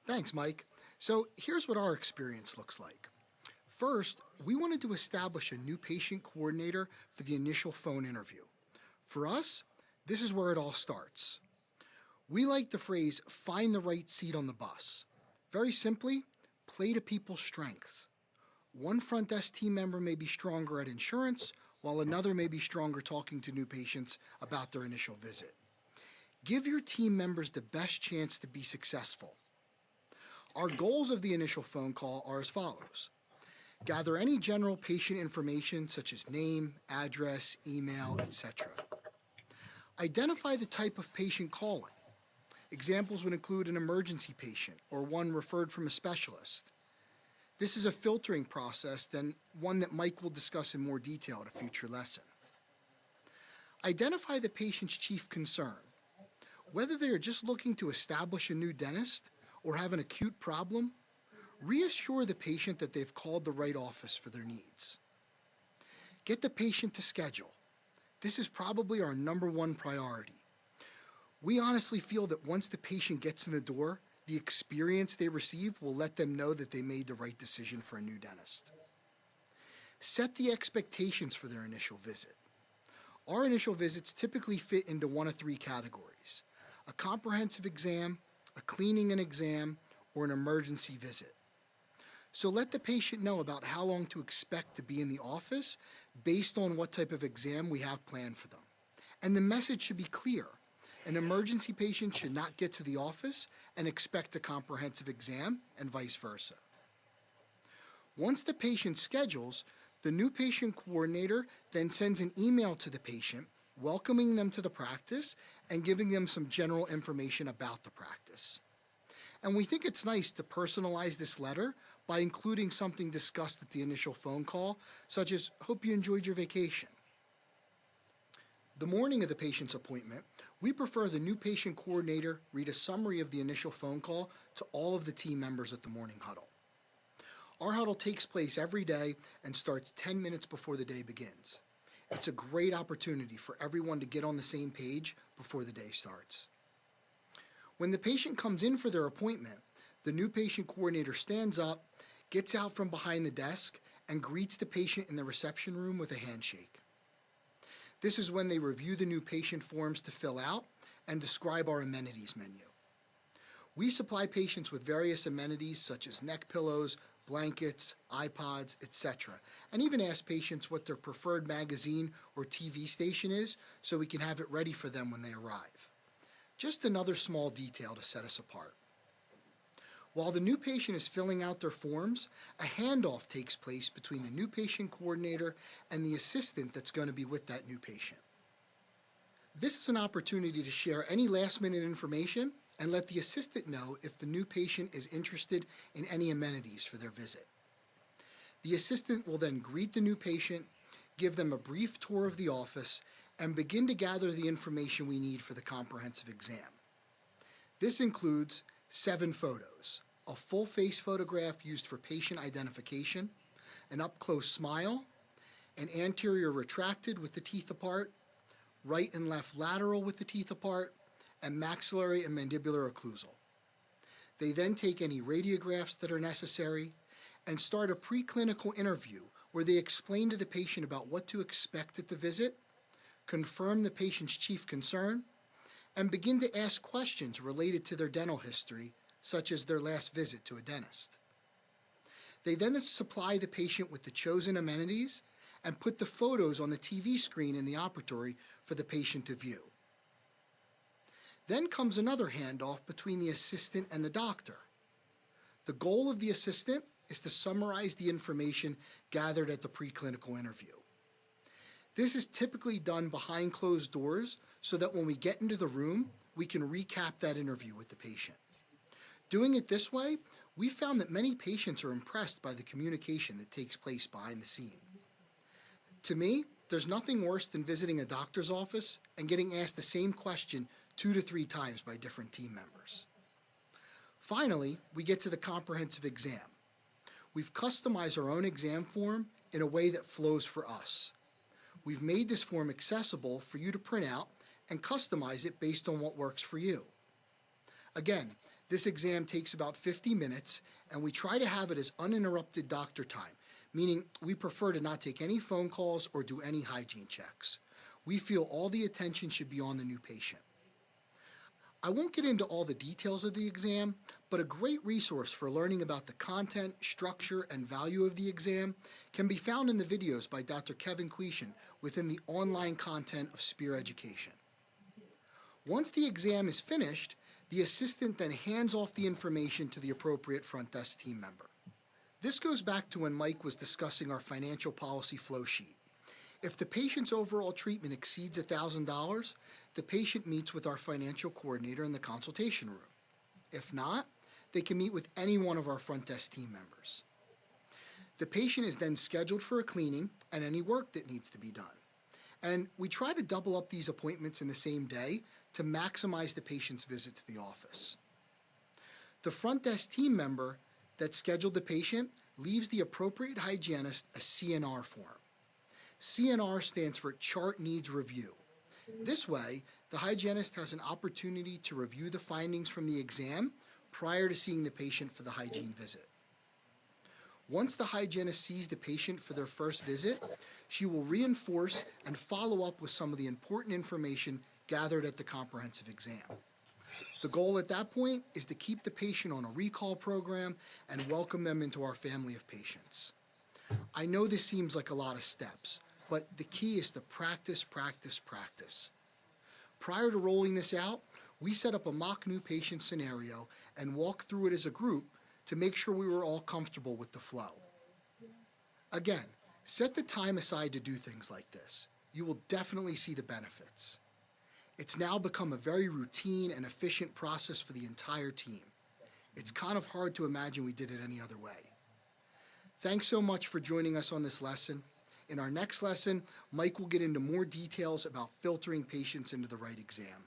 Thanks, Mike. So here's what our experience looks like. First, we wanted to establish a new patient coordinator for the initial phone interview. For us, this is where it all starts. We like the phrase, find the right seat on the bus. Very simply, play to people's strengths. One front desk team member may be stronger at insurance, while another may be stronger talking to new patients about their initial visit. Give your team members the best chance to be successful. Our goals of the initial phone call are as follows. Gather any general patient information such as name, address, email, etc. Identify the type of patient calling. Examples would include an emergency patient or one referred from a specialist. This is a filtering process, then one that Mike will discuss in more detail at a future lesson. Identify the patient's chief concern. Whether they are just looking to establish a new dentist or have an acute problem, reassure the patient that they've called the right office for their needs. Get the patient to schedule. This is probably our number one priority. We honestly feel that once the patient gets in the door, the experience they receive will let them know that they made the right decision for a new dentist. Set the expectations for their initial visit. Our initial visits typically fit into one of three categories: a comprehensive exam, a cleaning and exam, or an emergency visit. So let the patient know about how long to expect to be in the office based on what type of exam we have planned for them. And the message should be clear. An emergency patient should not get to the office and expect a comprehensive exam, and vice versa. Once the patient schedules, the new patient coordinator then sends an email to the patient welcoming them to the practice and giving them some general information about the practice. And we think it's nice to personalize this letter by including something discussed at the initial phone call, such as, "Hope you enjoyed your vacation." The morning of the patient's appointment, we prefer the new patient coordinator read a summary of the initial phone call to all of the team members at the morning huddle. Our huddle takes place every day and starts 10 minutes before the day begins. It's a great opportunity for everyone to get on the same page before the day starts. When the patient comes in for their appointment, the new patient coordinator stands up, gets out from behind the desk, and greets the patient in the reception room with a handshake. This is when they review the new patient forms to fill out and describe our amenities menu. We supply patients with various amenities such as neck pillows, blankets, iPods, etc., and even ask patients what their preferred magazine or TV station is so we can have it ready for them when they arrive. Just another small detail to set us apart. While the new patient is filling out their forms, a handoff takes place between the new patient coordinator and the assistant that's going to be with that new patient. This is an opportunity to share any last-minute information and let the assistant know if the new patient is interested in any amenities for their visit. The assistant will then greet the new patient, give them a brief tour of the office, and begin to gather the information we need for the comprehensive exam. This includes 7 photos, a full-face photograph used for patient identification, an up-close smile, an anterior retracted with the teeth apart, right and left lateral with the teeth apart, and maxillary and mandibular occlusal. They then take any radiographs that are necessary and start a preclinical interview where they explain to the patient about what to expect at the visit, confirm the patient's chief concern, and begin to ask questions related to their dental history, such as their last visit to a dentist. They then supply the patient with the chosen amenities and put the photos on the TV screen in the operatory for the patient to view. Then comes another handoff between the assistant and the doctor. The goal of the assistant is to summarize the information gathered at the preclinical interview. This is typically done behind closed doors so that when we get into the room, we can recap that interview with the patient. Doing it this way, we found that many patients are impressed by the communication that takes place behind the scene. To me, there's nothing worse than visiting a doctor's office and getting asked the same question 2 to 3 times by different team members. Finally, we get to the comprehensive exam. We've customized our own exam form in a way that flows for us. We've made this form accessible for you to print out and customize it based on what works for you. Again, this exam takes about 50 minutes, and we try to have it as uninterrupted doctor time, meaning we prefer to not take any phone calls or do any hygiene checks. We feel all the attention should be on the new patient. I won't get into all the details of the exam, but a great resource for learning about the content, structure, and value of the exam can be found in the videos by Dr. Kevin Quishan within the online content of Spear Education. Once the exam is finished, the assistant then hands off the information to the appropriate front desk team member. This goes back to when Mike was discussing our financial policy flow sheet. If the patient's overall treatment exceeds $1,000, the patient meets with our financial coordinator in the consultation room. If not, they can meet with any one of our front desk team members. The patient is then scheduled for a cleaning and any work that needs to be done. And we try to double up these appointments in the same day to maximize the patient's visit to the office. The front desk team member that scheduled the patient leaves the appropriate hygienist a CNR form. CNR stands for Chart Needs Review. This way, the hygienist has an opportunity to review the findings from the exam prior to seeing the patient for the hygiene visit. Once the hygienist sees the patient for their first visit, she will reinforce and follow up with some of the important information gathered at the comprehensive exam. The goal at that point is to keep the patient on a recall program and welcome them into our family of patients. I know this seems like a lot of steps, but the key is to practice, practice, practice. Prior to rolling this out, we set up a mock new patient scenario and walked through it as a group to make sure we were all comfortable with the flow. Again, set the time aside to do things like this. You will definitely see the benefits. It's now become a very routine and efficient process for the entire team. It's kind of hard to imagine we did it any other way. Thanks so much for joining us on this lesson. In our next lesson, Mike will get into more details about filtering patients into the right exam.